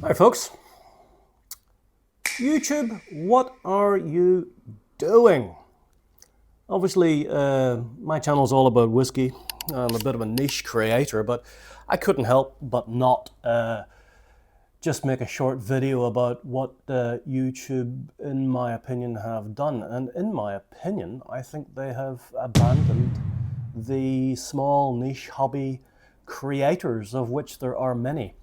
Hi folks, YouTube, what are you doing? Obviously, my channel is all about whiskey. I'm a bit of a niche creator, but I couldn't help but not just make a short video about what YouTube, in my opinion, have done. And in my opinion, I think they have abandoned the small niche hobby creators, of which there are many.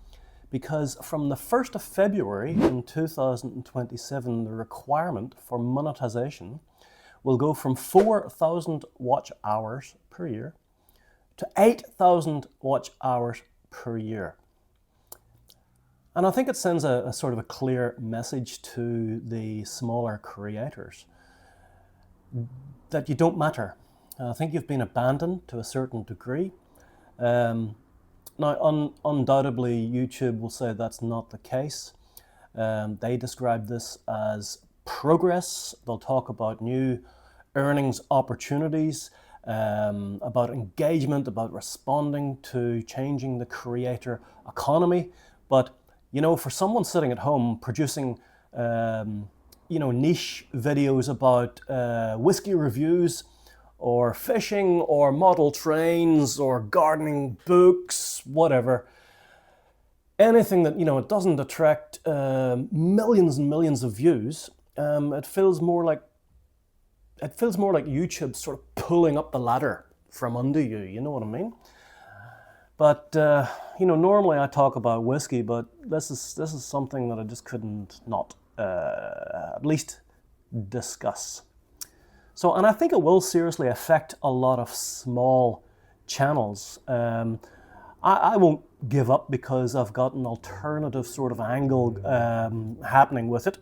Because from the 1st of February in 2027, the requirement for monetization will go from 4,000 watch hours per year to 8,000 watch hours per year. And I think it sends a sort of a clear message to the smaller creators that you don't matter. I think you've been abandoned to a certain degree. Now, undoubtedly, YouTube will say that's not the case. They describe this as progress. They'll talk about new earnings opportunities, about engagement, about responding to changing the creator economy. But, you know, for someone sitting at home producing, niche videos about whiskey reviews, or fishing, or model trains, or gardening books, whatever. Anything that, it doesn't attract millions and millions of views, it feels more like YouTube sort of pulling up the ladder from under you, you know what I mean? But, normally I talk about whiskey, but this is something that I just couldn't not at least discuss. So, and I think it will seriously affect a lot of small channels. I won't give up because I've got an alternative sort of angle happening with it.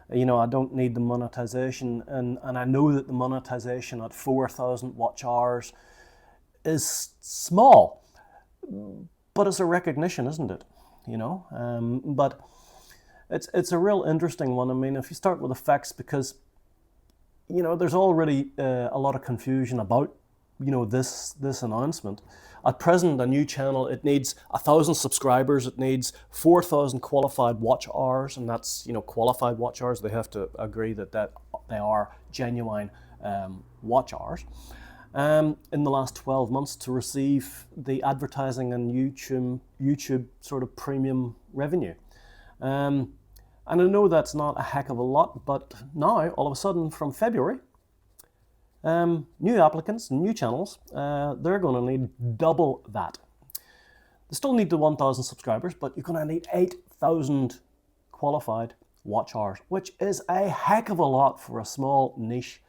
I don't need the monetization, and I know that the monetization at 4,000 watch hours is small, but it's a recognition, isn't it? But it's a real interesting one. I mean, if you start with the facts, because there's already a lot of confusion about, this announcement. At present, a new channel, it needs 1,000 subscribers, it needs 4,000 qualified watch hours, and that's, qualified watch hours. They have to agree that they are genuine watch hours. In the last 12 months to receive the advertising and YouTube sort of premium revenue. And I know that's not a heck of a lot, but now, all of a sudden, from February, new applicants, new channels, they're going to need double that. They still need the 1,000 subscribers, but you're going to need 8,000 qualified watch hours, which is a heck of a lot for a small niche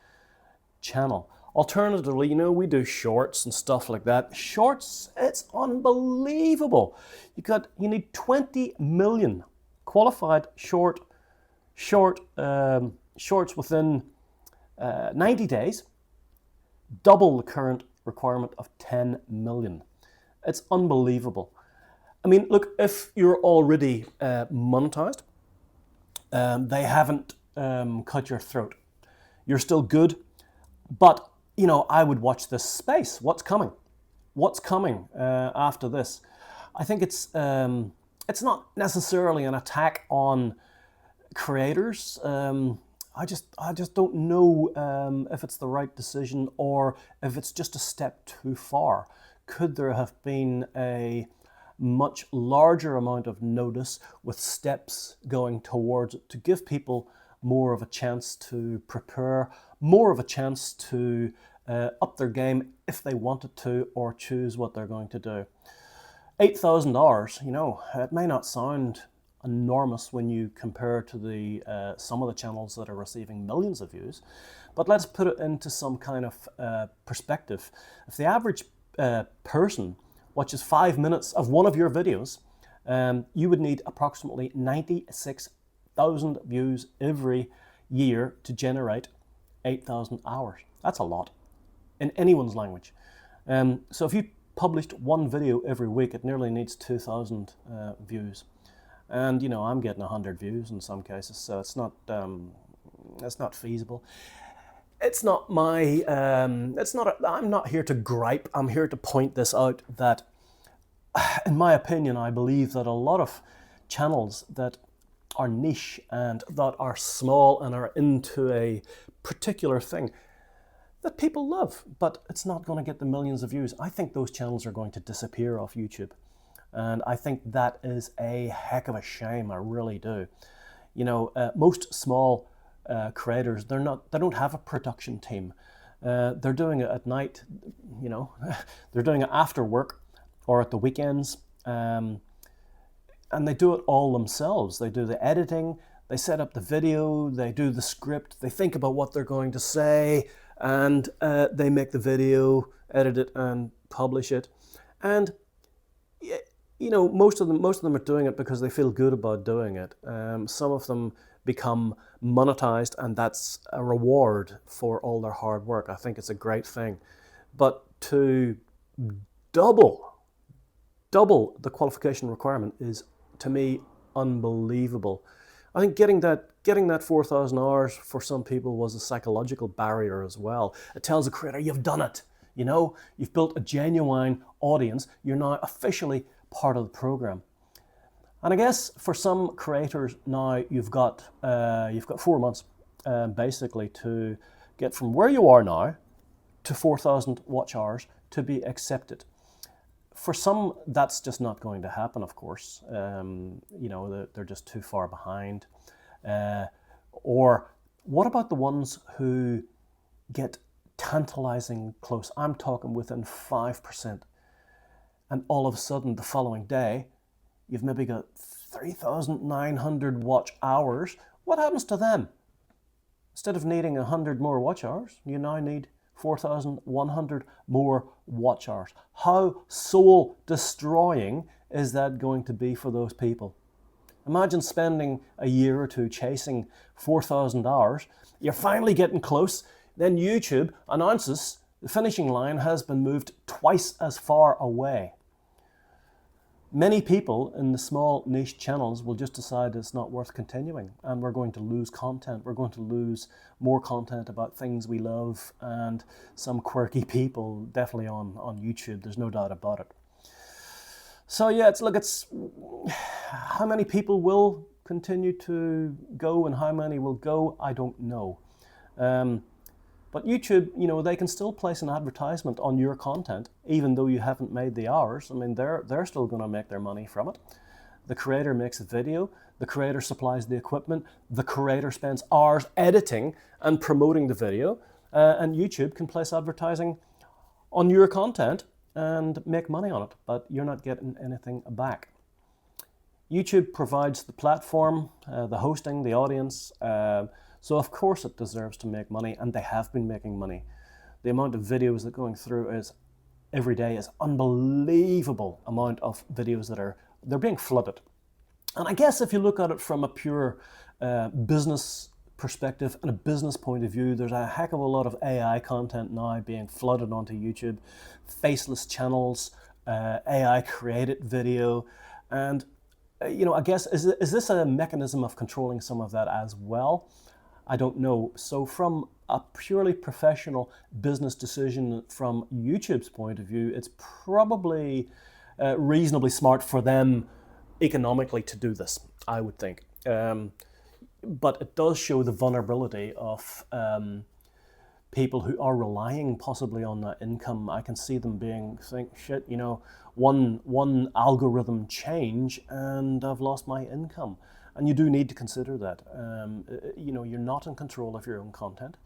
channel. Alternatively, we do shorts and stuff like that. Shorts, it's unbelievable. You need 20 million qualified shorts within 90 days, double the current requirement of 10 million. It's unbelievable. I mean, look, if you're already monetized, they haven't cut your throat. You're still good, but, I would watch this space. What's coming? What's coming after this? I think it's not necessarily an attack on creators. I just don't know if it's the right decision or if it's just a step too far. Could there have been a much larger amount of notice with steps going towards it to give people more of a chance to prepare, more of a chance to up their game if they wanted to or choose what they're going to do? 8,000 hours, it may not sound enormous when you compare to the some of the channels that are receiving millions of views, but let's put it into some kind of perspective. If the average person watches 5 minutes of one of your videos, you would need approximately 96,000 views every year to generate 8,000 hours. That's a lot in anyone's language. So if you published one video every week, it nearly needs 2,000 views. And I'm getting 100 views in some cases, so it's not feasible. It's not my, I'm not here to gripe, I'm here to point this out that, in my opinion, I believe that a lot of channels that are niche and that are small and are into a particular thing that people love, but it's not going to get the millions of views. I think those channels are going to disappear off YouTube. And I think that is a heck of a shame. I really do. You know, most small creators, they don't have a production team. They're doing it at night, you know, they're doing it after work or at the weekends. And they do it all themselves. They do the editing, they set up the video, they do the script, they think about what they're going to say, and they make the video, edit it, and publish it. And you know, most of them are doing it because they feel good about doing it. Some of them become monetized, and that's a reward for all their hard work. I think it's a great thing. But to double the qualification requirement is, to me, unbelievable. I think getting that 4,000 hours for some people was a psychological barrier as well. It tells a creator, you've done it. You know, you've built a genuine audience. You're now officially part of the program. And I guess for some creators now, you've got 4 months basically to get from where you are now to 4,000 watch hours to be accepted. For some, that's just not going to happen, of course. You know, they're just too far behind. Or what about the ones who get tantalizing close? I'm talking within 5%. And all of a sudden, the following day, you've maybe got 3,900 watch hours. What happens to them? Instead of needing 100 more watch hours, you now need 4,100 more watch hours. How soul destroying is that going to be for those people? Imagine spending a year or two chasing 4,000 hours. You're finally getting close. Then YouTube announces the finishing line has been moved twice as far away. Many people in the small niche channels will just decide it's not worth continuing, and we're going to lose content. We're going to lose more content about things we love and some quirky people, definitely on YouTube. There's no doubt about it. So yeah, it's how many people will continue to go and how many will go, I don't know. But YouTube, you know, they can still place an advertisement on your content, even though you haven't made the hours. I mean, they're still going to make their money from it. The creator makes a video, the creator supplies the equipment, the creator spends hours editing and promoting the video, and YouTube can place advertising on your content and make money on it, but you're not getting anything back. YouTube provides the platform, the hosting, the audience, so of course it deserves to make money, and they have been making money. The amount of videos that are going through every day is unbelievable amount of videos they're being flooded. And I guess if you look at it from a pure business perspective and a business point of view, there's a heck of a lot of AI content now being flooded onto YouTube, faceless channels, AI created video, and you know, I guess is this a mechanism of controlling some of that as well? I don't know. So from a purely professional business decision from YouTube's point of view, it's probably reasonably smart for them economically to do this, I would think. But it does show the vulnerability of people who are relying possibly on that income. I can see them think, shit, you know, one algorithm change and I've lost my income. And you do need to consider that. You know, you're not in control of your own content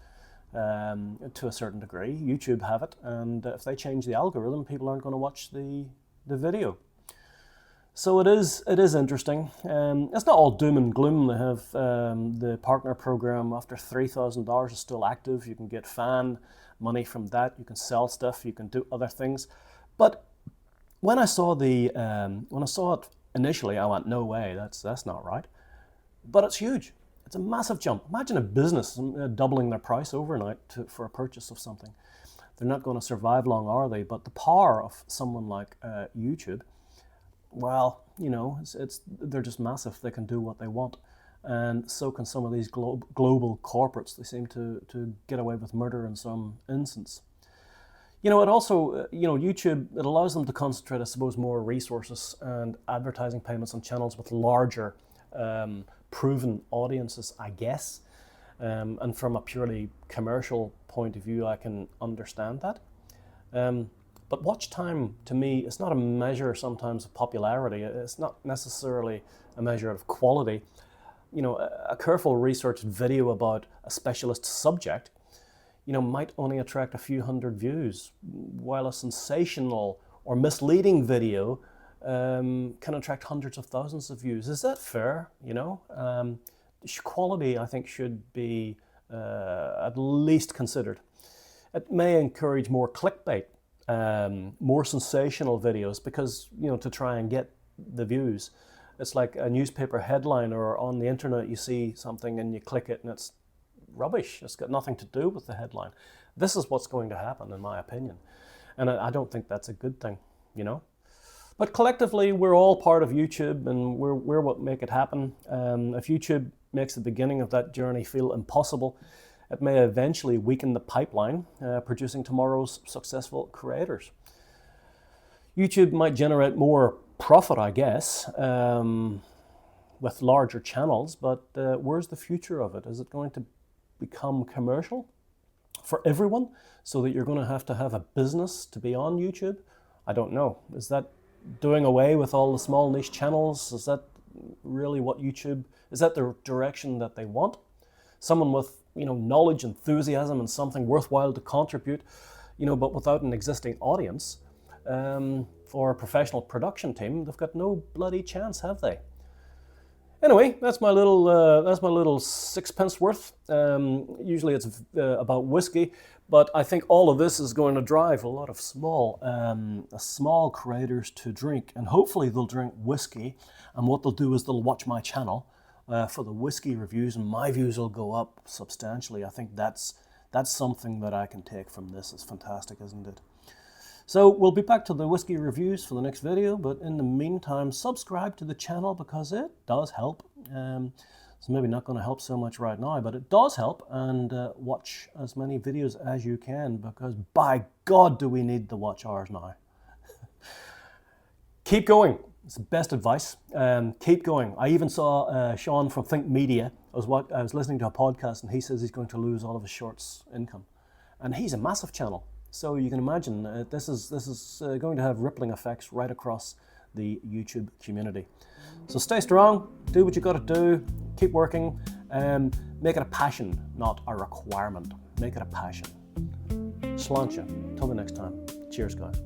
to a certain degree. YouTube have it, and if they change the algorithm, people aren't going to watch the video. So it is interesting. It's not all doom and gloom. They have the partner program after $3,000 is still active. You can get fan money from that. You can sell stuff. You can do other things. But when I saw it initially, I went, no way, that's not right. But it's huge. It's a massive jump. Imagine a business doubling their price overnight for a purchase of something. They're not going to survive long, are they? But the power of someone like YouTube, well, you know, they're just massive. They can do what they want. And so can some of these global corporates. They seem to get away with murder in some instance. You know, it also, YouTube, it allows them to concentrate, I suppose, more resources and advertising payments on channels with larger proven audiences, I guess. And from a purely commercial point of view, I can understand that. But watch time, to me, is not a measure sometimes of popularity. It's not necessarily a measure of quality. A careful researched video about a specialist subject, might only attract a few hundred views, while a sensational or misleading video can attract hundreds of thousands of views. Is that fair? Quality, I think, should be at least considered. It may encourage more clickbait, more sensational videos, because, to try and get the views. It's like a newspaper headline, or on the internet you see something and you click it and it's rubbish. It's got nothing to do with the headline. This is what's going to happen, in my opinion. And I don't think that's a good thing, But collectively, we're all part of YouTube, and we're what make it happen. If YouTube makes the beginning of that journey feel impossible, it may eventually weaken the pipeline, producing tomorrow's successful creators. YouTube might generate more profit, I guess, with larger channels, but where's the future of it? Is it going to become commercial for everyone, so that you're going to have a business to be on YouTube? I don't know. Is that doing away with all the small niche channels? Is that really what YouTube, is that the direction that they want? Someone with, knowledge, enthusiasm, and something worthwhile to contribute, but without an existing audience, or a professional production team, they've got no bloody chance, have they? Anyway, that's my little sixpence worth. Usually it's about whiskey, but I think all of this is going to drive a lot of small creators to drink, and hopefully they'll drink whiskey. And what they'll do is they'll watch my channel for the whiskey reviews, and my views will go up substantially. I think that's something that I can take from this. It's fantastic, isn't it? So we'll be back to the whiskey reviews for the next video, but in the meantime, subscribe to the channel, because it does help. It's maybe not going to help so much right now, but it does help. And watch as many videos as you can, because by God, do we need the watch hours now. Keep going. It's the best advice. Keep going. I even saw Sean from Think Media. I was listening to a podcast, and he says he's going to lose all of his shorts income. And he's a massive channel. So you can imagine this is going to have rippling effects right across the YouTube community. So stay strong, do what you got to do, keep working, and make it a passion, not a requirement. Make it a passion. Sláinte. Till the next time. Cheers, guys.